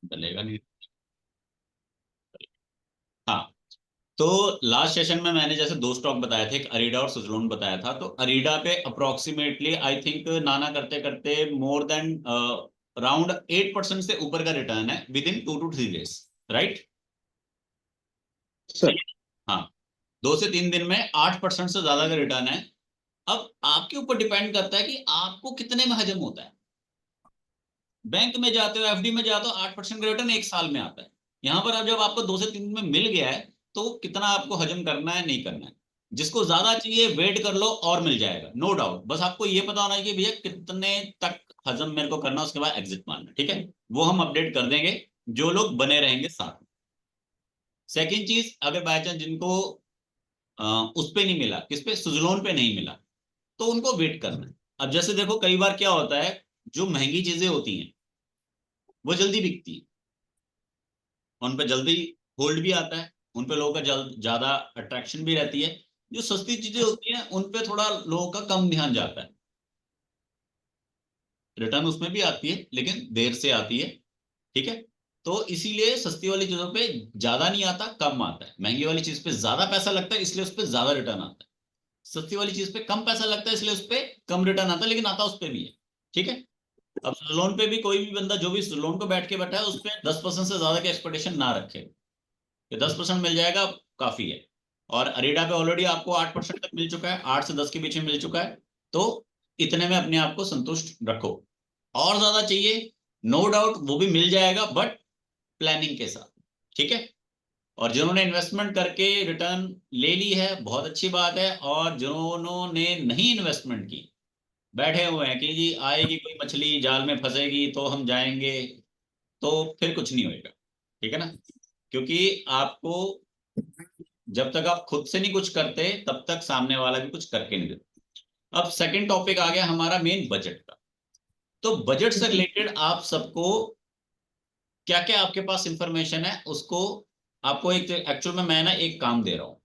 चलेगा नहीं। हाँ, तो लास्ट सेशन में मैंने जैसे दो स्टॉक बताए थे, एक अरीडा और सुजलोन बताया था। तो अरीडा पे अप्रोक्सीमेटली आई थिंक नाना करते करते मोर देन अराउंड 8% से ऊपर का रिटर्न है with in 2 to 3 days, right? Sir. हाँ, 2 से 3 दिन में 8% से ज्यादा का रिटर्न है। अब आपके ऊपर डिपेंड करता है कि आपको कितने में हजम होता है। बैंक में जाते हो, एफडी में जाते हो, 8% का रिटर्न एक साल में आता है। यहां पर अब जब आपको 2 से 3 दिन में मिल गया है, तो कितना आपको हजम करना है, नहीं करना है। जिसको ज्यादा चाहिए वेट कर लो और मिल जाएगा, नो डाउट। बस आपको ये पता होना है कि भैया कितने तक हजम मेरे को करना है, उसके बाद एग्जिट मारना है, ठीक है? वो हम अपडेट कर देंगे, जो लोग बने रहेंगे साथ में। सेकेंड चीज, अगर बाय चांस जिनको उस पे नहीं मिला, किस पे, सुजलोन पे नहीं मिला, तो उनको वेट करना है। अब जैसे देखो, कई बार क्या होता है, जो महंगी चीजें होती हैं वो जल्दी बिकती है, उन पे जल्दी होल्ड भी आता है, उन पे लोगों का ज्यादा अट्रैक्शन भी रहती है। जो सस्ती चीजें होती हैं उन पे थोड़ा लोगों का कम ध्यान जाता है। रिटर्न उसमें भी आती है लेकिन देर से आती है, ठीक है? तो इसीलिए सस्ती वाली चीजों पे ज्यादा नहीं आता, कम आता है। महंगी वाली चीज पे ज्यादा पैसा लगता है, इसलिए उस पे ज्यादा रिटर्न आता है। सस्ती वाली चीज पे कम पैसा लगता है, इसलिए उस पे कम रिटर्न आता है, लेकिन आता उस पे भी है, ठीक है? अब लोन पे भी कोई भी बंदा जो भी लोन को बैठ के बैठा है, उस पे 10% से ज्यादा की एक्सपेक्टेशन ना रखे कि 10% मिल जाएगा, काफी है। और अरेडा पे ऑलरेडी आपको 8% तक मिल चुका है, 8 से 10 के बीच में मिल चुका है। तो इतने में अपने आप को संतुष्ट रखो। और ज्यादा चाहिए, नो डाउट वो भी मिल जाएगा, बट प्लानिंग के साथ, ठीक है? और जिन्होंने इन्वेस्टमेंट करके रिटर्न ले ली है, बहुत अच्छी बात है। और जिन्होंने नहीं इन्वेस्टमेंट की, बैठे हुए हैं कि जी आएगी कोई मछली जाल में फंसेगी तो हम जाएंगे, तो फिर कुछ नहीं होएगा, ठीक है ना? क्योंकि आपको, जब तक आप खुद से नहीं कुछ करते, तब तक सामने वाला भी कुछ करके नहीं देता। अब सेकंड टॉपिक आ गया हमारा मेन, बजट का। तो बजट से रिलेटेड आप सबको क्या क्या आपके पास इंफॉर्मेशन है, उसको आपको एक, एक्चुअल में मैं ना एक काम दे रहा हूँ।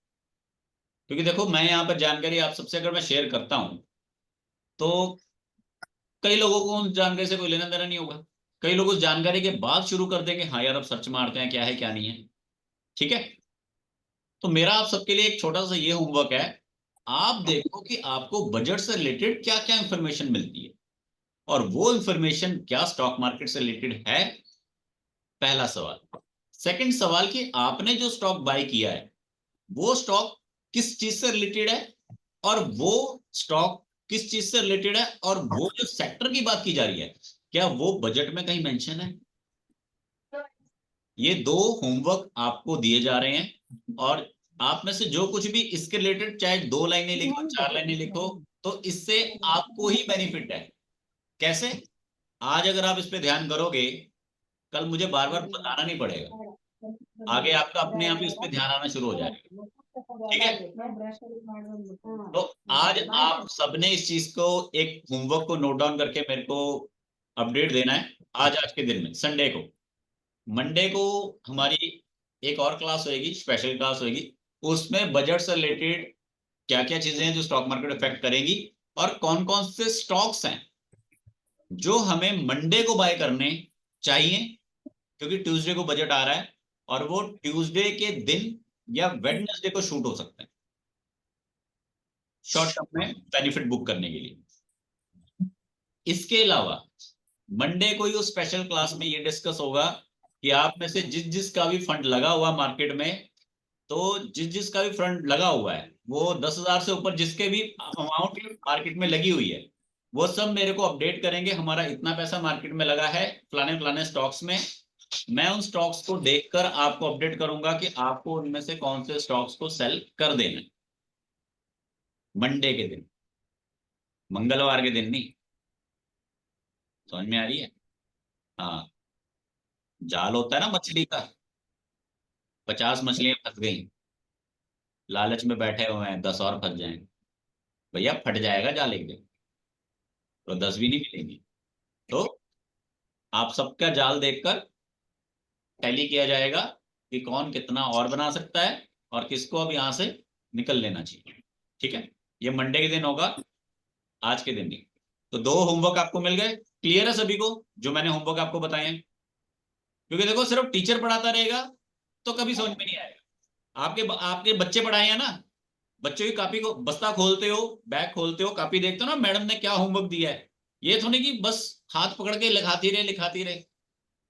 क्योंकि देखो, मैं यहाँ पर जानकारी आप सबसे अगर मैं शेयर करता हूँ, तो कई लोगों को उस जानकारी से कोई लेना देना नहीं होगा। कई लोग उस जानकारी के बाद शुरू कर देंगे, हाँ यार अब सर्च मारते हैं क्या है क्या नहीं है, ठीक है? तो मेरा आप सबके लिए एक छोटा सा ये होमवर्क है, आप देखो कि आपको बजट से रिलेटेड क्या क्या इंफॉर्मेशन मिलती है, और वो इंफॉर्मेशन क्या स्टॉक मार्केट से रिलेटेड है, पहला सवाल। सेकंड सवाल, कि आपने जो स्टॉक बाय किया है, वो स्टॉक किस चीज से रिलेटेड है, और वो स्टॉक किस चीज से रिलेटेड है, और वो जो सेक्टर की बात की जा रही है, क्या वो बजट में कहीं मेंशन है? ये दो होमवर्क आपको दिए जा रहे हैं। और आप में से जो कुछ भी इसके रिलेटेड, चाहे 2 लाइनें लिखो, 4 लाइनें लिखो, तो इससे आपको ही बेनिफिट है। कैसे? आज अगर आप इस पे ध्यान करोगे, कल मुझे बार बार बताना नहीं पड़ेगा, आगे आपका अपने आप ही उस पे ध्यान आना शुरू हो जाएगा, ठीक है? तो आज आप सबने इस चीज को, एक होमवर्क को नोट डाउन करके मेरे को अपडेट देना है। आज के दिन में, संडे को, मंडे को हमारी एक और क्लास होगी, स्पेशल क्लास होगी। उसमें बजट से रिलेटेड क्या क्या चीजें हैं जो स्टॉक मार्केट इफेक्ट करेंगी, और कौन कौन से स्टॉक्स हैं जो हमें मंडे को बाय करने चाहिए, क्योंकि ट्यूसडे को बजट आ रहा है, और वो ट्यूसडे के दिन या वेडनेसडे को शूट हो सकते हैं, शॉर्ट टर्म में बेनिफिट बुक करने के लिए। इसके अलावा मंडे को ही उस स्पेशल क्लास में ये डिस्कस होगा कि आप में से जिस जिस का भी फंड लगा हुआ मार्केट में, तो जिस जिस का भी फंड लगा हुआ है, वो 10,000 से ऊपर जिसके भी अमाउंट मार्केट में लगी हुई है, वो सब मेरे को अपडेट करेंगे, हमारा इतना पैसा मार्केट में लगा है फलाने फलाने स्टॉक्स में। मैं उन स्टॉक्स को देखकर आपको अपडेट करूंगा कि आपको उनमें से कौन से स्टॉक्स को सेल कर देना है, मंडे के दिन, मंगलवार के दिन नहीं। समझ में आ रही है? हाँ, जाल होता है ना मछली का, 50 मछलियां फंस गई, लालच में बैठे हुए हैं 10 और फंस जाएंगे। भैया फट जाएगा जाल एक दिन, तो 10 भी नहीं मिलेंगी। तो आप सबका जाल देखकर टैली किया जाएगा कि कौन कितना और बना सकता है, और किसको अब यहाँ से निकल लेना चाहिए, ठीक है? ये मंडे के दिन होगा, आज के दिन नहीं। तो दो होमवर्क आपको मिल गए, क्लियर है सभी को जो मैंने होमवर्क आपको बताए हैं? क्योंकि देखो सिर्फ टीचर पढ़ाता रहेगा तो कभी समझ में नहीं आएगा। आपके आपके बच्चे पढ़ाए हैं ना, बच्चों की कॉपी को बस्ता खोलते हो, बैग खोलते हो, कॉपी देखते हो ना मैडम ने क्या होमवर्क दिया है। ये थोड़ी कि बस हाथ पकड़ के लिखाती रहे लिखाती रहे।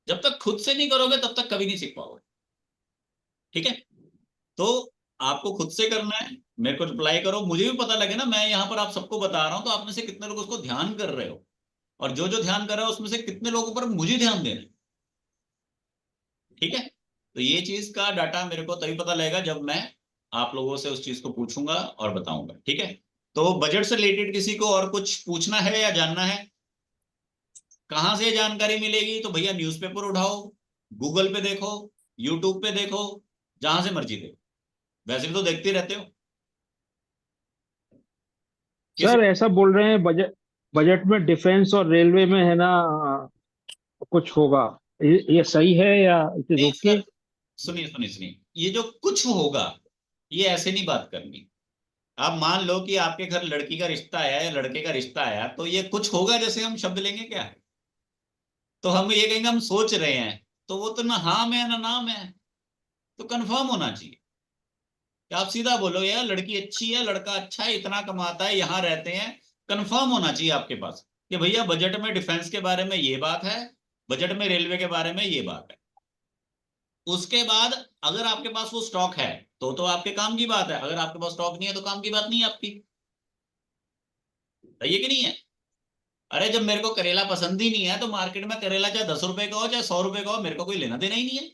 जब तक खुद से नहीं करोगे तब तक कभी नहीं सीख पाओगे। ठीक है, तो आपको खुद से करना है। मेरे को रिप्लाई करो, मुझे भी पता लगे ना, मैं यहाँ पर आप सबको बता रहा हूँ तो आप में से कितने लोग उसको ध्यान कर रहे हो, और जो जो ध्यान कर रहे हो उसमें से कितने लोगों पर मुझे ध्यान देना है। ठीक है, तो ये चीज का डाटा मेरे को तभी पता लगेगा जब मैं आप लोगों से उस चीज को पूछूंगा और बताऊंगा। ठीक है, तो बजट से रिलेटेड किसी को और कुछ पूछना है या जानना है? कहाँ से जानकारी मिलेगी? तो भैया न्यूज़पेपर उठाओ, गूगल पे देखो, यूट्यूब पे देखो, जहां से मर्जी देखो। वैसे भी तो देखते रहते हो। किसी सर ऐसा बोल रहे हैं बजट बजट में डिफेंस और रेलवे में है ना, कुछ होगा। ये सही है या इट इज नहीं ओके? सर, सुनिए सुनिए सुनिए, ये जो कुछ होगा ये ऐसे नहीं बात करनी। आप मान लो कि आपके घर लड़की का रिश्ता आया या लड़के का रिश्ता आया, तो ये कुछ होगा जैसे हम शब्द लेंगे क्या? तो हम ये कहेंगे हम सोच रहे हैं, तो वो तो ना हाँ में है ना नाम है। तो कंफर्म होना चाहिए कि आप सीधा बोलो यार लड़की अच्छी है, लड़का अच्छा है, इतना कमाता है, यहाँ रहते हैं। कंफर्म होना चाहिए आपके पास कि भैया बजट में डिफेंस के बारे में ये बात है, बजट में रेलवे के बारे में ये बात है। उसके बाद अगर आपके पास वो स्टॉक है तो आपके काम की बात है, अगर आपके पास स्टॉक नहीं है तो काम की बात नहीं है आपकी। सही है कि नहीं है? अरे जब मेरे को करेला पसंद ही नहीं है तो मार्केट में करेला चाहे 10 रुपए का हो चाहे 100 रुपए का हो, मेरे को कोई लेना देना ही नहीं है।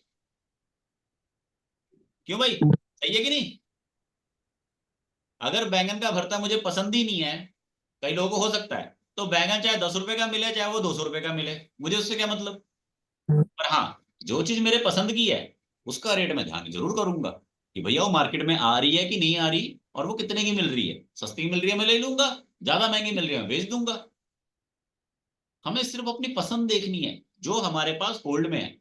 क्यों भाई, सही है कि नहीं? अगर बैंगन का भरता मुझे पसंद ही नहीं है, कई लोगों को हो सकता है, तो बैंगन चाहे 10 रुपए का मिले चाहे वो 200 रुपए का मिले, मुझे उससे क्या मतलब। पर हाँ, जो चीज मेरे पसंद की है उसका रेट मैं ध्यान जरूर करूंगा कि भैया वो मार्केट में आ रही है कि नहीं आ रही, और वो कितने की मिल रही है। सस्ती मिल रही है मैं ले लूंगा, ज्यादा महंगी मिल रही है मैं बेच दूंगा। हमें सिर्फ अपनी पसंद देखनी है जो हमारे पास होल्ड में है।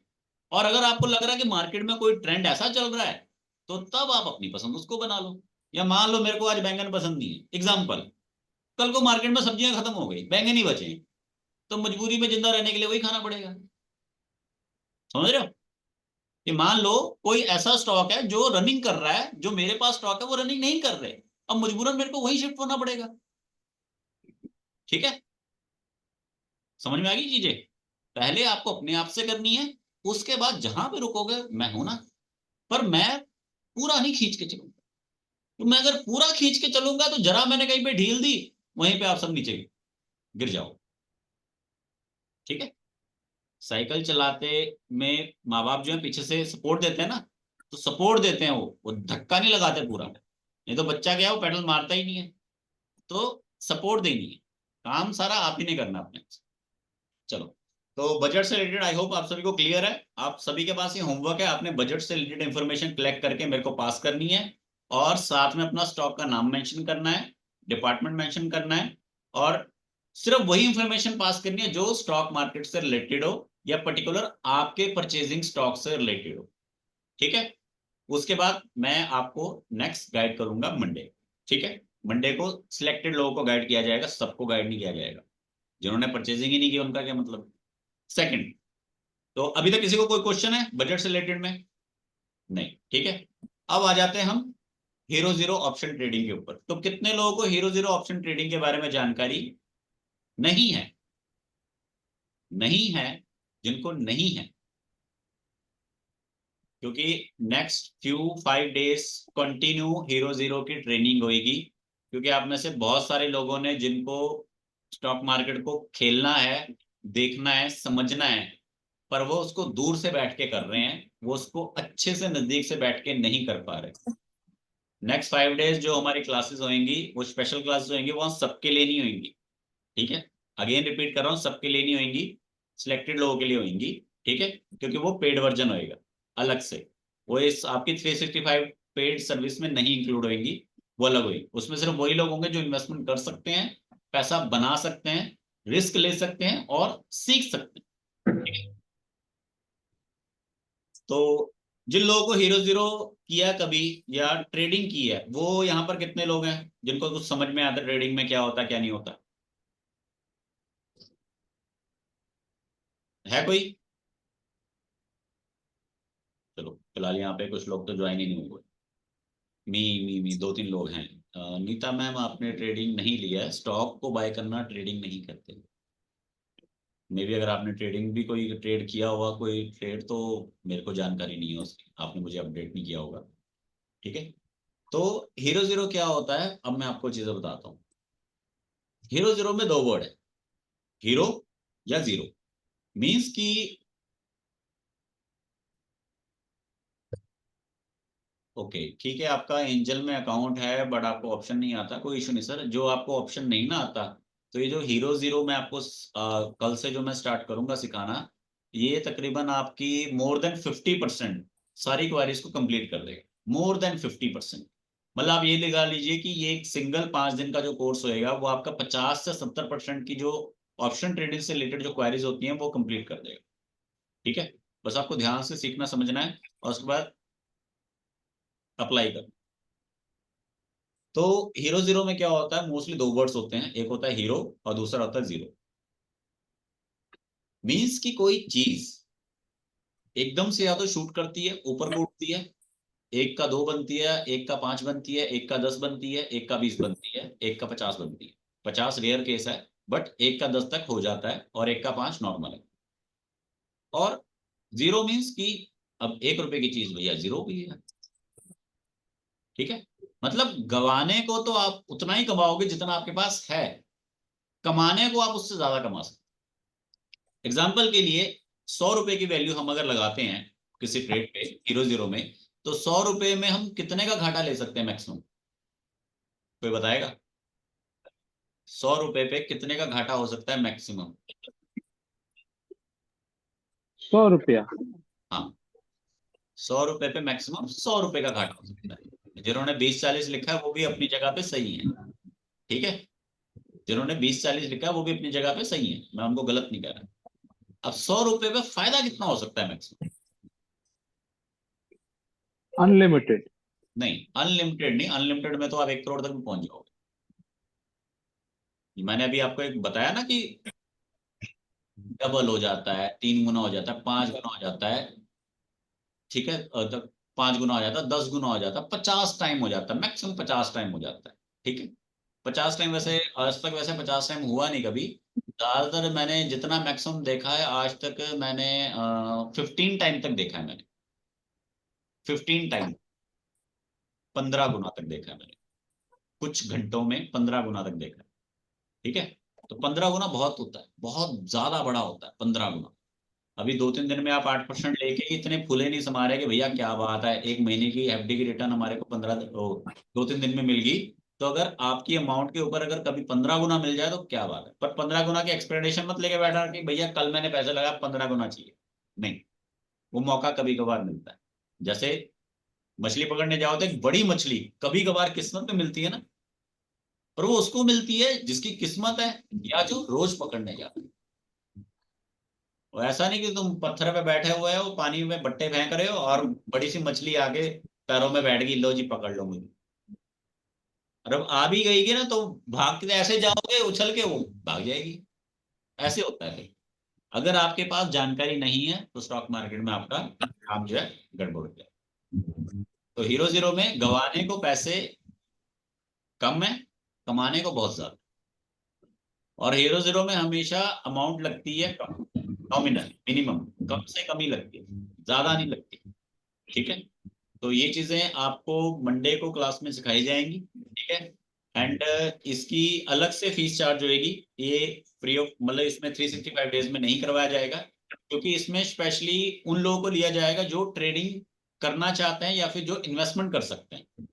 और अगर आपको लग रहा है कि मार्केट में कोई ट्रेंड ऐसा चल रहा है, तो तब आप अपनी पसंद उसको बना लो। या मान लो मेरे को आज बैंगन पसंद नहीं है, एग्जाम्पल, कल को मार्केट में सब्जियां खत्म हो गई, बैंगन ही बचे, तो मजबूरी में जिंदा रहने के लिए वही खाना पड़ेगा। समझ रहे हो? कि मान लो कोई ऐसा स्टॉक है जो रनिंग कर रहा है, जो मेरे पास स्टॉक है वो रनिंग नहीं कर रहे, अब मजबूरन मेरे को वही शिफ्ट होना पड़ेगा। ठीक है, समझ में आ गई चीजें? पहले आपको अपने आप से करनी है, उसके बाद जहां पे रुकोगे मैं हूं ना। पर मैं पूरा नहीं खींच के चलूंगा। तो मैं अगर पूरा खींच के चलूंगा तो जरा मैंने कहीं पे ढील दी, वहीं पे आप सब नीचे गिर जाओ। ठीक है, साइकिल चलाते में माँ बाप जो है पीछे से सपोर्ट देते हैं ना, तो सपोर्ट देते हैं, वो धक्का नहीं लगाते पूरा, नहीं तो बच्चा क्या है वो पेडल मारता ही नहीं है। तो सपोर्ट देनी है, काम सारा आप ही ने करना अपने से। चलो, तो बजट से रिलेटेड आई होप आप सभी को क्लियर है। आप सभी के पास ये होमवर्क है, आपने बजट से रिलेटेड इंफॉर्मेशन कलेक्ट करके मेरे को पास करनी है, और साथ में अपना स्टॉक का नाम मेंशन करना है, डिपार्टमेंट मेंशन करना है, और सिर्फ वही इंफॉर्मेशन पास करनी है जो स्टॉक मार्केट से रिलेटेड हो या पर्टिकुलर आपके परचेजिंग स्टॉक से रिलेटेड हो। ठीक है, उसके बाद मैं आपको नेक्स्ट गाइड करूंगा मंडे। ठीक है, मंडे को सिलेक्टेड लोगों को गाइड किया जाएगा, सबको गाइड नहीं किया जाएगा। जिन्होंने परचेजिंग ही नहीं की उनका क्या मतलब। सेकंड, तो अभी तक किसी को कोई क्वेश्चन है बजट से रिलेटेड में? नहीं, ठीक है। अब आ जाते हैं हम हीरो जीरो ऑप्शन ट्रेडिंग के ऊपर। तो कितने लोगों को हीरो जीरो ऑप्शन ट्रेडिंग के बारे में जानकारी नहीं है? नहीं है, जिनको नहीं है, क्योंकि next few 5 days continue hero zero की ट्रेनिंग होगी। क्योंकि आप में से बहुत सारे लोगों ने जिनको स्टॉक मार्केट को खेलना है, देखना है, समझना है, पर वो उसको दूर से बैठ के कर रहे हैं, वो उसको अच्छे से नजदीक से बैठ के नहीं कर पा रहे। नेक्स्ट 5 डेज जो हमारी क्लासेस होंगी वो स्पेशल क्लासेस होंगी, वो सबके लिए नहीं होंगी। ठीक है, अगेन रिपीट कर रहा हूँ, सबके लिए नहीं होंगी, सिलेक्टेड लोगों के लिए होंगी। ठीक है, क्योंकि वो पेड वर्जन होएगा अलग से, वो इस आपकी 365 पेड सर्विस में नहीं इंक्लूड होगी, वो अलग होगी। उसमें सिर्फ वही लोग होंगे जो इन्वेस्टमेंट कर सकते हैं, पैसा बना सकते हैं, रिस्क ले सकते हैं और सीख सकते हैं। ठीक है, तो जिन लोगों को हीरो जीरो किया कभी या ट्रेडिंग की है, वो यहाँ पर कितने लोग हैं जिनको कुछ समझ में आता है ट्रेडिंग में क्या होता है क्या नहीं होता? है कोई? चलो फिलहाल यहाँ पे कुछ लोग तो ज्वाइन ही नहीं हुए। मी 2-3 लोग हैं। नीता मैम, आपने ट्रेडिंग नहीं लिया है, स्टॉक को बाय करना ट्रेडिंग नहीं करते। मे भी अगर आपने ट्रेडिंग भी कोई ट्रेड किया हुआ कोई ट्रेड, तो मेरे को जानकारी नहीं है उसकी, आपने मुझे अपडेट नहीं किया होगा। ठीक है। तो हीरो जीरो क्या होता है, अब मैं आपको चीजें बताता हूँ। हीरो जीरो में दो वर्ड है, हीरो या जीरो। मीन्स कि ओके ठीक है, आपका एंजल में अकाउंट है बट आपको ऑप्शन नहीं आता, कोई इशू नहीं सर। जो आपको ऑप्शन नहीं ना आता, तो ये जो हीरो जीरो मैं आपको कल से जो मैं स्टार्ट करूंगा सिखाना, ये तकरीबन आपकी मोर देन 50% सारी क्वारीज को कंप्लीट कर देगा। More than 50%। मतलब आप ये लगा लीजिए कि ये एक सिंगल 5 दिन का जो कोर्स होएगा, वो आपका 50 से 70% की जो ऑप्शन ट्रेडिंग से रिलेटेड जो क्वारीज होती हैं वो कंप्लीट कर देगा। ठीक है। बस आपको ध्यान से सीखना समझना है और उसके बाद अप्लाई कर। तो हीरो जीरो में क्या होता है, मोस्टली दो वर्ड्स होते हैं, एक होता है हीरो और दूसरा होता है जीरो। मीन्स की कोई चीज एकदम से या तो शूट करती है, ऊपर को उठती है, एक का 2 बनती है, एक का 5 बनती है, एक का 10 बनती है, एक का 20 बनती है, एक का 50 बनती है। 50 रेयर केस है, बट एक का 10 तक हो जाता है और एक का 5 नॉर्मल है। और जीरो मीन्स की अब 1 रुपए की चीज भैया जीरो भी है। ठीक है। मतलब गवाने को तो आप उतना ही कमाओगे जितना आपके पास है, कमाने को आप उससे ज्यादा कमा सकते। एग्जाम्पल के लिए 100 रुपए की वैल्यू हम अगर लगाते हैं किसी ट्रेड पे हीरो जीरो में, तो 100 रुपए में हम कितने का घाटा ले सकते हैं मैक्सिमम, कोई बताएगा? 100 रुपए पे कितने का घाटा हो सकता है मैक्सिमम? 100 रुपया? हाँ, 100 रुपए पे मैक्सिमम 100 रुपए का घाटा हो सकता है। जिन्होंने 20-40 लिखा है वो भी अपनी जगह पे सही है। ठीक है। जिन्होंने 20-40 लिखा है वो भी अपनी जगह पे सही है, मैं उनको गलत नहीं कह रहा। अब 100 रुपए पे फायदा कितना हो सकता है मैक्सिमम? अनलिमिटेड। नहीं, अनलिमिटेड नहीं। अनलिमिटेड में तो आप 1 करोड़ तक भी पहुंच जाओगे। मैंने अभी आपको एक बताया ना कि डबल हो जाता है, 3 गुना हो जाता है, 5 गुना हो जाता है। ठीक है। तो 5 गुना हो जाता है, 10 गुना हो जाता है, 50 टाइम हो जाता है, मैक्सिमम 50 टाइम हो जाता है। ठीक है। 50 टाइम, वैसे आज तक वैसे 50 टाइम हुआ नहीं कभी। ज्यादातर मैंने जितना मैक्सिमम देखा है आज तक, मैंने 15 टाइम तक देखा है मैंने। 15 टाइम, 15 गुना तक देखा है मैंने। कुछ घंटों में 15 गुना तक देखा है। ठीक है। तो 15 गुना बहुत होता है, बहुत ज्यादा बड़ा होता है 15 गुना। अभी 2-3 दिन में आप 8% लेके ही इतने फूले नहीं समा रहे कि भैया क्या बात है, एक महीने की एफडी की रिटर्न हमारे को 2-3 दिन में मिल गई। तो अगर आपकी अमाउंट के ऊपर अगर कभी 15 गुना मिल जाए तो क्या बात है, पर 15 गुना की एक्सपेक्टेशन मत लेके बैठा कि भैया कल मैंने पैसे लगाया 15 गुना चाहिए। नहीं, वो मौका कभी कभार मिलता है। जैसे मछली पकड़ने जाओ तो एक बड़ी मछली कभी कभार किस्मत में मिलती है ना, पर वो उसको मिलती है जिसकी किस्मत है, या जो रोज पकड़ने जाता है। और ऐसा नहीं कि तुम पत्थर पे बैठे हुए हो, पानी में बट्टे फेंक रहे हो और बड़ी सी मछली आगे पैरों में बैठ गई, लो जी पकड़ लो मुझे। और अब आ भी गई ना, तो भाग के ऐसे जाओगे उछल के, वो भाग जाएगी। ऐसे होता है। अगर आपके पास जानकारी नहीं है तो स्टॉक मार्केट में आपका काम जो है गड़बड़ हो जाए। तो हीरो जीरो में गंवाने को पैसे कम है, कमाने को बहुत ज्यादा। और हीरो जीरो में हमेशा अमाउंट लगती है कम, नॉमिनल मिनिमम, कम से कम ही लगती है, ज्यादा नहीं लगती। ठीक है। तो ये चीजें आपको मंडे को क्लास में सिखाई जाएंगी। ठीक है। एंड इसकी अलग से फीस चार्ज होएगी। ये फ्री ऑफ, मतलब इसमें 365 डेज में नहीं करवाया जाएगा, क्योंकि इसमें स्पेशली उन लोगों को लिया जाएगा जो ट्रेडिंग करना चाहते हैं या फिर जो इन्वेस्टमेंट कर सकते हैं।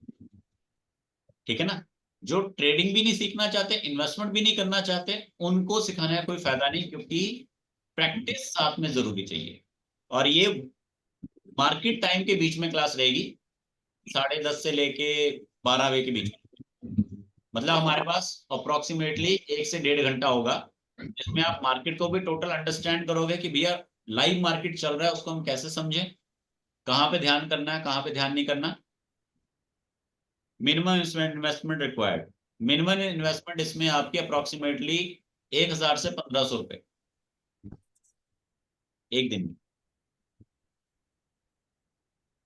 ठीक है ना। जो ट्रेडिंग भी नहीं सीखना चाहते, इन्वेस्टमेंट भी नहीं करना चाहते, उनको सिखाने का कोई फायदा नहीं, क्योंकि प्रैक्टिस साथ में जरूरी चाहिए। और ये मार्केट टाइम के बीच में क्लास रहेगी, 10:30 से लेके 12 बजे के बीच में। मतलब हमारे पास अप्रोक्सीमेटली 1 से 1.5 घंटा होगा, जिसमें आप मार्केट को भी टोटल अंडरस्टैंड करोगे कि भैया लाइव मार्केट चल रहा है, उसको हम कैसे समझें, कहाँ पे ध्यान करना है, कहाँ पे ध्यान नहीं करना। Minimum investment required, minimum investment इसमें आपकी अप्रोक्सीमेटली 1,000 से 1,500 रुपए एक दिन में।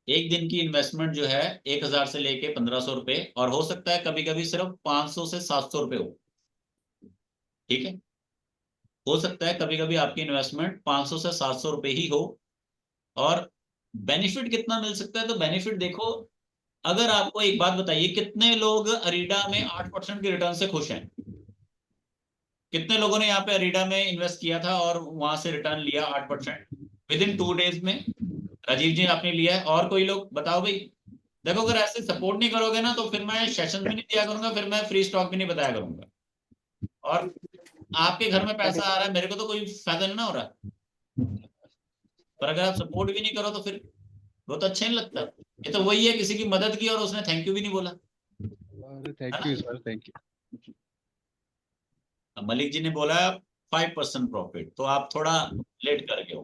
एक दिन की इन्वेस्टमेंट जो है 1,000 से लेके 1,500 रुपए, और हो सकता है कभी कभी सिर्फ 500 से 700 रुपए हो। ठीक है, हो सकता है कभी कभी आपकी इन्वेस्टमेंट 500 से 700 रुपए ही हो। और बेनिफिट कितना मिल सकता है, तो बेनिफिट देखो, अगर आपको एक बात बताइए, कितने लोग अरीडा में 8% के रिटर्न से खुश हैं? कितने लोगों ने यहाँ पे अरीडा में इन्वेस्ट किया था और वहां से रिटर्न लिया 8% विद इन 2 डेज में? राजीव जी आपने लिया है, और कोई लोग बताओ भाई। देखो, अगर ऐसे सपोर्ट नहीं करोगे ना, तो फिर मैं सेशन भी नहीं दिया करूंगा, फिर मैं फ्री स्टॉक भी नहीं बताया करूंगा। और आपके घर में पैसा आ रहा है, मेरे को तो कोई फायदा नहीं ना हो रहा। पर अगर आप सपोर्ट भी नहीं करो तो फिर वो तो अच्छा नहीं लगता। ये तो वही है, किसी की मदद की और उसने थैंक यू भी नहीं बोला, अरे है थैंक ना? You sir, thank you. अब मलिक जी ने बोला 5% प्रॉफिट, तो आप थोड़ा लेट कर गए हो।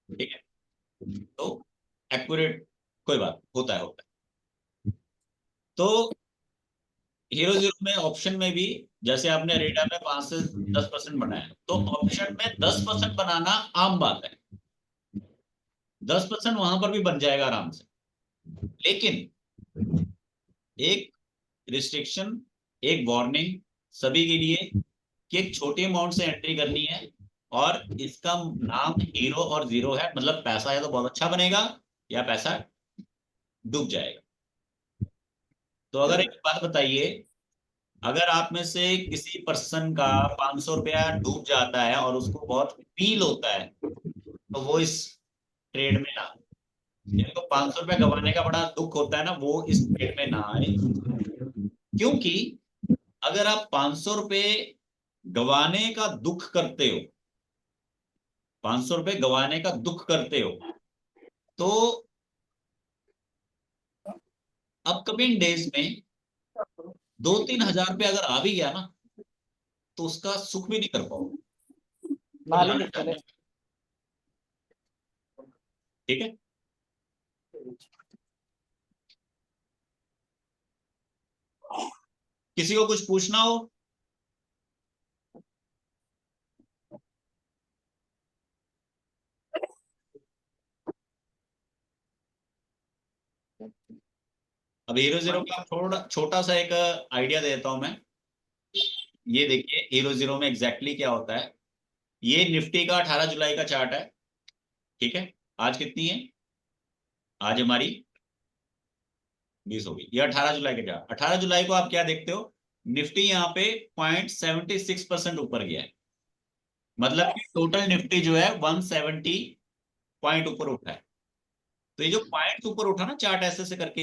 ठीक है, तो एक्यूरेट, कोई बात, होता है। तो हीरो जीरो में ऑप्शन में भी, जैसे आपने रेडा में 5 से 10% बनाया, तो ऑप्शन में 10% बनाना आम बात है। 10% वहां पर भी बन जाएगा आराम से। लेकिन एक रिस्ट्रिक्शन, एक वार्निंग सभी के लिए, कि एक छोटी अमाउंट से एंट्री करनी है, और इसका नाम हीरो और जीरो है, मतलब पैसा या तो बहुत अच्छा बनेगा या पैसा डूब जाएगा। तो अगर एक बात बताइए, अगर आप में से किसी पर्सन का 500 रुपया डूब जाता है और उसको बहुत फील होता है, तो वो इस ट्रेड में ना, जिनको 500 रुपया गंवाने का बड़ा दुख होता है ना, वो इस ट्रेड में ना आए। क्योंकि अगर आप 500 रुपये गंवाने का दुख करते हो, 500 रुपये गंवाने का दुख करते हो, तो अपकमिंग डेज में 2-3 हजार रुपये अगर आ भी गया ना, तो उसका सुख भी नहीं कर पाओगे, तो लालच आ जाए। ठीक है, किसी को कुछ पूछना हो? अब हीरो जीरो का थोड़ा छोटा सा एक आइडिया देता हूं मैं। ये देखिए, हीरो जीरो में एग्जैक्टली क्या होता है। ये निफ्टी का 18 जुलाई का चार्ट है। ठीक है, आज कितनी है? आज हमारी 20 होगी। ये 18 जुलाई का चार्ट, 18 जुलाई को आप क्या देखते हो? निफ्टी यहाँ पे 0.76% ऊपर गया है। मतलब कि टोटल निफ्टी जो है 170 पॉइंट ऊपर उठा है। तो ये जो पॉइंट ऊपर उठा ना चार्ट ऐसे से करके,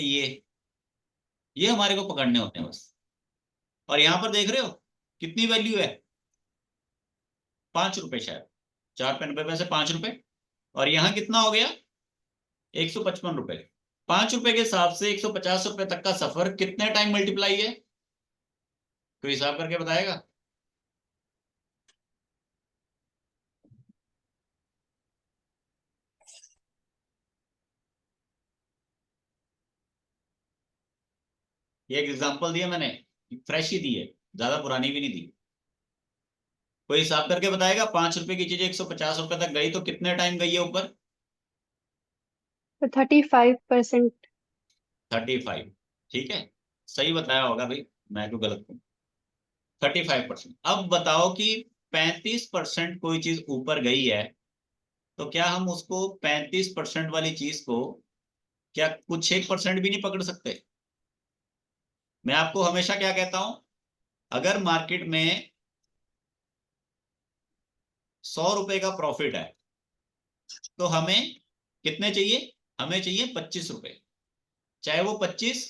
ये हमारे को पकड़ने होते हैं बस। और यहाँ पर देख रहे हो कितनी वैल्यू है? 5 रुपए शायद, 4 रुपए में से 5 रुपए। और यहाँ कितना हो गया? 155 रुपए। 5 रुपए के हिसाब से 150 रुपए तक का सफर कितने टाइम मल्टीप्लाई है? कोई हिसाब करके बताएगा? ये एक एग्जांपल दिया मैंने, फ्रेश ही दी है, ज्यादा पुरानी भी नहीं दी। कोई हिसाब करके बताएगा? 5 रुपए की चीज 150 रुपए तक गई तो कितने टाइम गई है ऊपर? 35%। 35। ठीक है, सही बताया होगा भाई, मैं क्यों गलत हूँ? 35%। अब बताओ कि 35% कोई चीज ऊपर गई है, तो क्या हम उसको 35% वाली चीज को क्या कुछ 1% भी नहीं पकड़ सकते? मैं आपको हमेशा क्या कहता हूं, अगर मार्केट में 100 रुपए का प्रॉफिट है, तो हमें कितने चाहिए? हमें चाहिए 25 रुपए। चाहे वो 25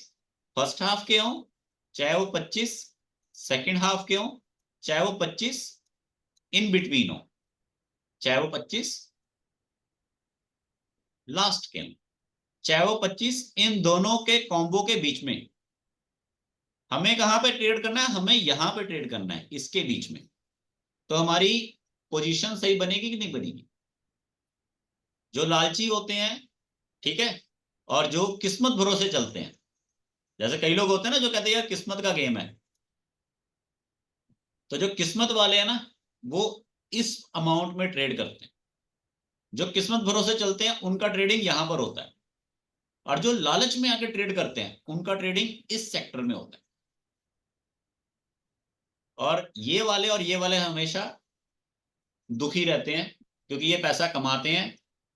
फर्स्ट हाफ के हों, चाहे वो 25 सेकेंड हाफ के हों, चाहे वो 25 इन बिटवीन हो, चाहे वो 25 लास्ट के हों, चाहे वो 25 इन दोनों के कॉम्बो के बीच में। हमें कहां पे ट्रेड करना है? हमें यहां पे ट्रेड करना है, इसके बीच में। तो हमारी पोजीशन सही बनेगी कि नहीं बनेगी? जो लालची होते हैं, ठीक है, और जो किस्मत भरोसे चलते हैं, जैसे कई लोग होते हैं ना जो कहते हैं यार किस्मत का गेम है, तो जो किस्मत वाले हैं ना, वो इस अमाउंट में ट्रेड करते हैं। जो किस्मत भरोसे चलते हैं उनका ट्रेडिंग यहां पर होता है। और जो लालच में आके ट्रेड करते हैं उनका ट्रेडिंग इस सेक्टर में होता है। और ये वाले हमेशा दुखी रहते हैं, क्योंकि ये पैसा कमाते हैं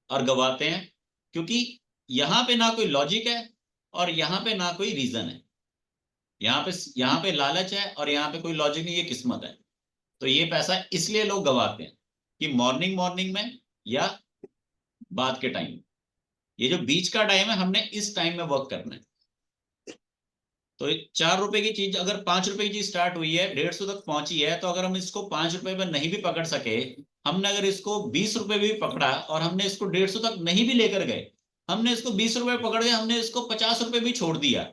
और गवाते हैं, क्योंकि यहां पे ना कोई लॉजिक है और यहां पे ना कोई रीजन है। यहाँ पे लालच है और यहाँ पे कोई लॉजिक नहीं, ये किस्मत है। तो ये पैसा इसलिए लोग गवाते हैं कि मॉर्निंग मॉर्निंग में या बाद के टाइम, ये जो बीच का टाइम है हमने इस टाइम में वर्क करना है। तो 4 रुपए की चीज अगर 5 रुपए की चीज स्टार्ट हुई है 150 तक पहुंची है, तो अगर हम इसको 5 रुपए पर नहीं भी पकड़ सके, हमने अगर इसको 20 रुपए भी पकड़ा और हमने इसको 150 तक नहीं भी लेकर गए, हमने इसको 20 रुपए पकड़ गए, हमने इसको 50 रुपए भी छोड़ दिया,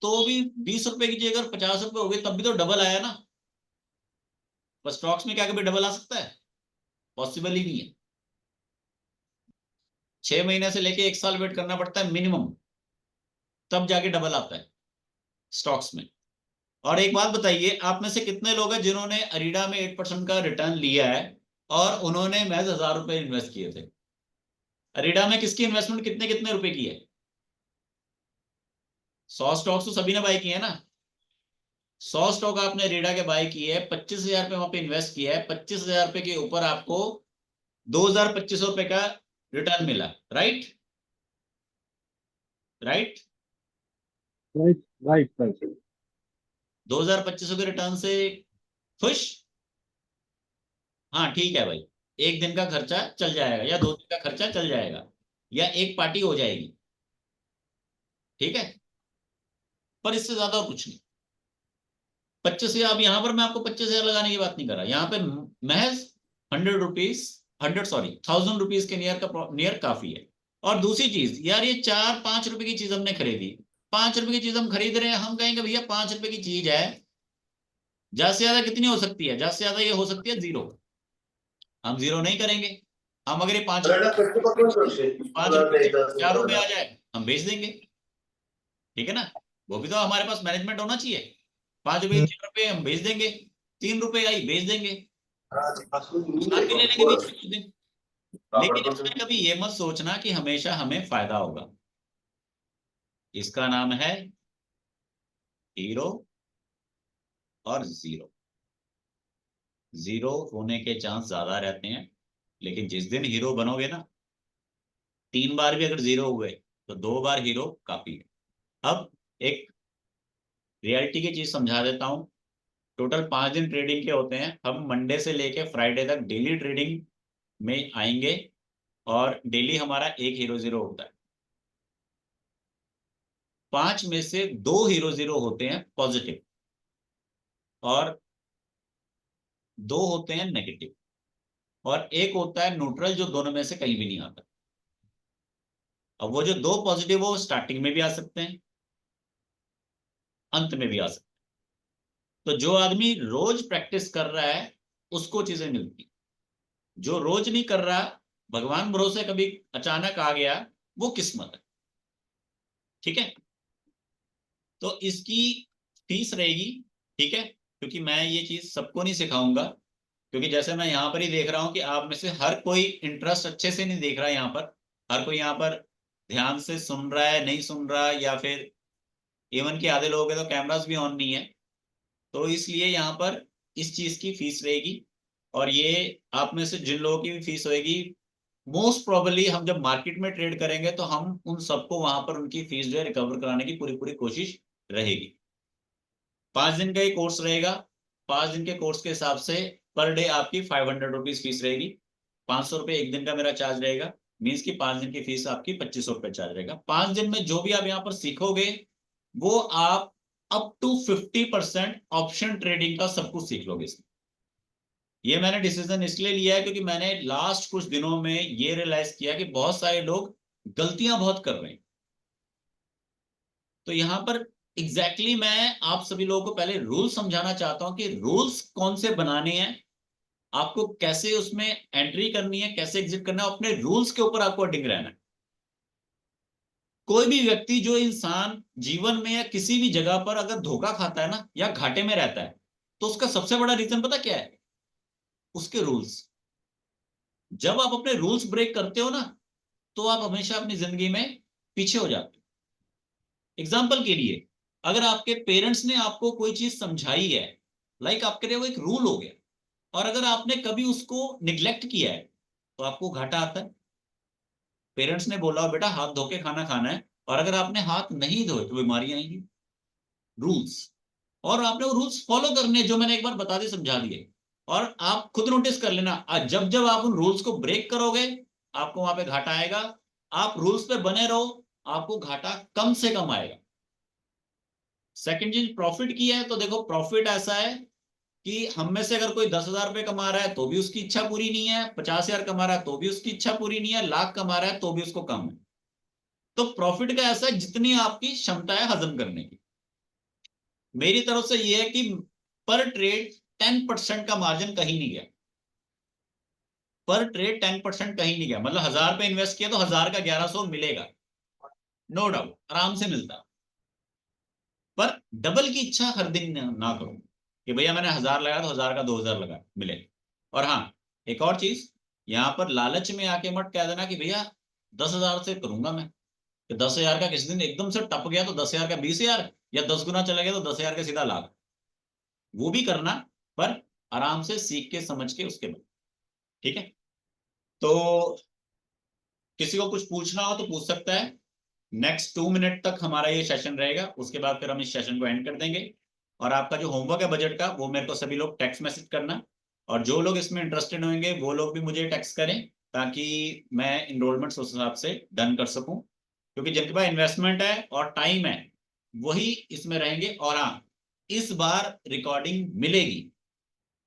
तो भी 20 रुपए की जगह 50 रुपए हो गए, तब भी तो डबल आया ना। बस स्टॉक्स में क्या कभी डबल आ सकता है? पॉसिबल ही नहीं है। 6 महीने से लेके 1 साल वेट करना पड़ता है मिनिमम, तब जाके डबल आता है स्टॉक्स में। और एक बात बताइए, आप में से कितने लोग हैं जिन्होंने अरीडा में 8% का रिटर्न लिया है और उन्होंने महज 1000 रुपए इन्वेस्ट किए थे? अरीडा में किसकी इन्वेस्टमेंट कितने कितने रुपए की है? 100 स्टॉक्स तो सभी ने बाय किए हैं ना। 100 स्टॉक आपने अरीडा के बाय किए है, 25,000 रुपए वहां पे इन्वेस्ट किया है, 25,000 रुपए के ऊपर आपको 2,2500 रुपए का रिटर्न मिला, right? Right. Right right right. 2,2500 के रिटर्न से खुश? हाँ ठीक है भाई, एक दिन का खर्चा चल जाएगा या 2 दिन का खर्चा चल जाएगा या एक पार्टी हो जाएगी, ठीक है, पर इससे ज्यादा और कुछ नहीं। 25,000, अब यहाँ पर मैं आपको 25,000 लगाने की बात नहीं कर रहा, यहाँ पे महज 100 रुपीज, 1,000 रुपीज के नियर काफी है। और दूसरी चीज यार, ये 4-5 रुपए की चीज हमने खरीदी, 5 रुपए की चीज हम खरीद रहे हैं, हम कहेंगे भैया 5 रुपए की चीज है, ज्यादा से ज्यादा कितनी हो सकती है? ज्यादा से ज्यादा ये हो सकती है 0। हम 0 नहीं करेंगे। हम अगर ये 5 रुपए से 4 रुपए आ जाए, हम बेच देंगे, ठीक है ना। वो भी तो हमारे पास मैनेजमेंट होना चाहिए। 5 रुपए 4 रुपए हम बेच देंगे, 3 रुपए आई बेच देंगे, शांति ले लेंगे बीच में कुछ दिन। लेकिन इसमें कभी ये मत सोचना कि हमेशा हमें फायदा होगा। इसका नाम है हीरो और जीरो। जीरो होने के चांस ज्यादा रहते हैं, लेकिन जिस दिन हीरो बनोगे ना, 3 बार भी अगर जीरो हुए तो 2 बार हीरो काफी है। अब एक रियलिटी की चीज समझा देता हूं। टोटल 5 दिन ट्रेडिंग के होते हैं, हम मंडे से लेके फ्राइडे तक डेली ट्रेडिंग में आएंगे और डेली हमारा एक हीरो जीरो होता है। 5 में से 2 हीरो जीरो होते हैं पॉजिटिव और 2 होते हैं नेगेटिव, और एक होता है न्यूट्रल जो दोनों में से कहीं भी नहीं आता। अब वो जो 2 पॉजिटिव वो स्टार्टिंग में भी आ सकते हैं, अंत में भी आ सकते हैं। तो जो आदमी रोज प्रैक्टिस कर रहा है उसको चीजें मिलती, जो रोज नहीं कर रहा, भगवान भरोसे कभी अचानक आ गया, वो किस्मत है, ठीक है। तो इसकी फीस रहेगी, ठीक है, क्योंकि मैं ये चीज सबको नहीं सिखाऊंगा, क्योंकि जैसे मैं यहाँ पर ही देख रहा हूँ कि आप में से हर कोई इंटरेस्ट अच्छे से नहीं देख रहा है यहाँ पर, हर कोई यहाँ पर ध्यान से सुन रहा है, नहीं सुन रहा, या फिर इवन के आधे लोग हैं तो कैमरास भी ऑन नहीं है। तो इसलिए यहाँ पर इस चीज की फीस रहेगी, और ये आप में से जिन लोगों की भी फीस होगी, मोस्ट प्रोबेबली हम जब मार्केट में ट्रेड करेंगे तो हम उन सबको वहां पर उनकी फीस जो है रिकवर कराने की पूरी पूरी कोशिश रहेगी। 5 दिन का ही कोर्स रहेगा। 5 दिन के कोर्स के हिसाब से पर डे आपकी 500 रुपीज फीस रहेगी। 500 रुपये एक दिन का मेरा चार्ज रहेगा, मीन्स की 5 दिन की फीस आपकी 2500 रुपये चार्ज रहेगा। 5 दिन में जो भी आप यहाँ पर सीखोगे वो आप अप टू 50% ऑप्शन ट्रेडिंग का सब कुछ सीख लोगे इसमें। ये मैंने डिसीजन इसलिए लिया है क्योंकि मैंने लास्ट कुछ दिनों में ये रियलाइज किया कि बहुत सारे लोग गलतियां बहुत कर रहे हैं। तो यहां पर एग्जैक्टली मैं आप सभी लोगों को पहले रूल समझाना चाहता हूं कि रूल्स कौन से बनाने हैं, आपको कैसे उसमें एंट्री करनी है, कैसे एग्जिट करना है, अपने रूल्स के ऊपर आपको अडिग रहना है। कोई भी व्यक्ति, जो इंसान जीवन में या किसी भी जगह पर अगर धोखा खाता है ना या घाटे में रहता है, तो उसका सबसे बड़ा रीजन पता क्या है? उसके रूल्स। जब आप अपने रूल्स ब्रेक करते हो ना, तो आप हमेशा अपनी जिंदगी में पीछे हो जाते हो। एग्जाम्पल के लिए, अगर आपके पेरेंट्स ने आपको कोई चीज समझाई है, लाइक आपके लिए वो एक रूल हो गया, और अगर आपने कभी उसको निग्लेक्ट किया है तो आपको घाटा आता है। पेरेंट्स ने बोला बेटा हाथ धो के खाना खाना है, और अगर आपने हाथ नहीं धोए तो बीमारियां आएंगी। रूल्स, और आपने वो रूल्स फॉलो करने, जो मैंने एक बार बता दिए, समझा दिए। और आप खुद नोटिस कर लेना, जब जब आप उन रूल्स को ब्रेक करोगे आपको वहां पे घाटा आएगा। आप रूल्स पे बने रहो, आपको घाटा कम से कम आएगा। सेकंड चीज, प्रॉफिट की है, तो देखो प्रॉफिट ऐसा है कि हम में से अगर कोई 10,000 रुपए कमा रहा है तो भी उसकी इच्छा पूरी नहीं है, 50,000 कमा रहा है तो भी उसकी इच्छा पूरी नहीं है, लाख कमा रहा है तो भी उसको कम है। तो प्रॉफिट का ऐसा है जितनी आपकी क्षमता है हजम करने की। मेरी तरफ से ये है कि पर ट्रेड 10% का मार्जिन कहीं नहीं गया। पर ट्रेड 10% कहीं नहीं गया, मतलब 1,000 रुपए इन्वेस्ट किया तो 1,000 का 1,100 मिलेगा, नो डाउट, आराम से मिलता। पर डबल की इच्छा हर दिन ना करो कि भैया मैंने 1,000 लगाया तो 1,000 का 2,000 लगा मिले। और हाँ, एक और चीज, यहाँ पर लालच में आके मत कह देना कि भैया 10,000 से करूंगा मैं, कि 10,000 का किसी दिन एकदम से टप गया तो 10,000 का 20,000, या 10 गुना चला गया तो 10,000 का सीधा लाख। वो भी करना, पर आराम से सीख के समझ के उसके बाद। ठीक है, तो किसी को कुछ पूछना हो तो पूछ सकता है। नेक्स्ट 2 मिनट तक हमारा ये सेशन रहेगा, उसके बाद फिर हम इस सेशन को एंड कर देंगे। और आपका जो होमवर्क है बजट का, वो मेरे को सभी लोग टेक्स्ट मैसेज करना, और जो लोग इसमें इंटरेस्टेड होंगे वो लोग भी मुझे टेक्स्ट करें, ताकि मैं इनरोलमेंट उस हिसाब से डन कर सकूं। क्योंकि जिनके पास इन्वेस्टमेंट है और टाइम है वही इसमें रहेंगे। और हाँ, इस बार रिकॉर्डिंग मिलेगी,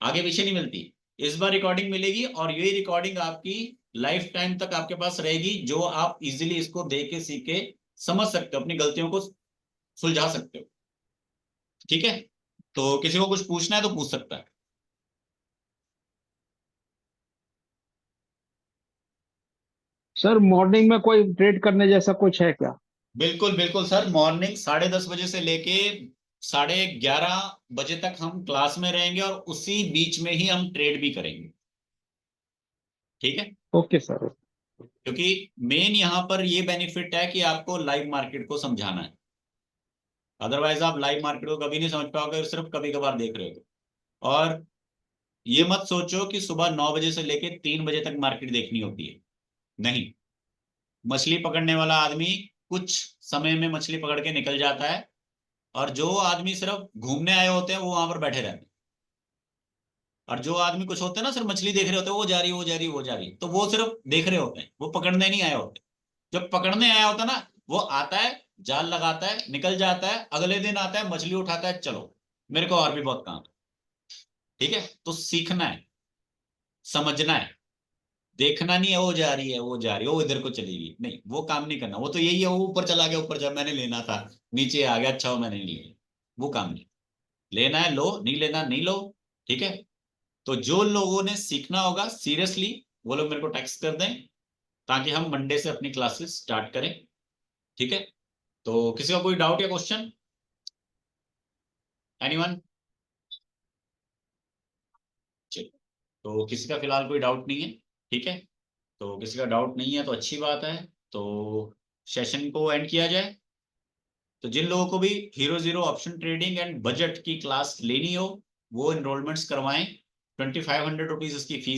आगे पीछे नहीं मिलती। इस बार रिकॉर्डिंग मिलेगी, और ये रिकॉर्डिंग आपकी लाइफ टाइम तक आपके पास रहेगी, जो आप इजीली इसको देख के सीख के समझ सकते हो, अपनी गलतियों को सुलझा सकते हो। ठीक है, तो किसी को कुछ पूछना है तो पूछ सकता है। सर मॉर्निंग में कोई ट्रेड करने जैसा कुछ है क्या? बिल्कुल बिल्कुल सर, मॉर्निंग 10:30 बजे से लेके 11:30 बजे तक हम क्लास में रहेंगे, और उसी बीच में ही हम ट्रेड भी करेंगे। ठीक है, ओके सर। क्योंकि मेन यहाँ पर ये बेनिफिट है कि आपको लाइव मार्केट को समझाना है। अदरवाइज आप लाइव मार्केट को कभी नहीं समझ पाओगे, सिर्फ कभी कभार देख रहे हो। और ये मत सोचो कि सुबह 9 बजे से लेके 3 बजे तक मार्केट देखनी होती है, नहीं। मछली पकड़ने वाला आदमी कुछ समय में मछली पकड़ के निकल जाता है, और जो आदमी सिर्फ घूमने आए होते हैं वो वहां पर बैठे रहते हैं। और जो आदमी कुछ होते हैं ना, सिर्फ मछली देख रहे होते हैं, वो जा रही वो जा रही वो जा रही, तो वो सिर्फ देख रहे होते हैं, वो पकड़ने नहीं आए होते। जब पकड़ने आया होता है ना, वो आता है, जाल लगाता है, निकल जाता है, अगले दिन आता है, मछली उठाता है, चलो मेरे को और भी बहुत काम है। ठीक है, तो सीखना है, समझना है, देखना नहीं है वो जा रही है वो जा रही है वो इधर को चलेगी, नहीं, वो काम नहीं करना। वो तो यही है, वो ऊपर चला गया, ऊपर जा, मैंने लेना था, नीचे आ गया, अच्छा हो मैंने नहीं लिया, वो काम नहीं। लेना है लो, नहीं लेना नहीं लो। ठीक है, तो जो लोगों ने सीखना होगा सीरियसली, वो लोग मेरे को टेक्स्ट कर दें, ताकि हम मंडे से अपनी क्लासेस स्टार्ट करें। ठीक है, तो किसी का कोई डाउट या क्वेश्चन? एनीवन? तो किसी का फिलहाल कोई डाउट नहीं है। ठीक है, तो किसी का डाउट नहीं है तो अच्छी बात है। तो सेशन को एंड किया जाए। तो जिन लोगों को भी hero zero option trading and budget की क्लास लेनी हो, वो इनरोलमेंट्स करवाएं। 2,500 रुपीज इसकी फीस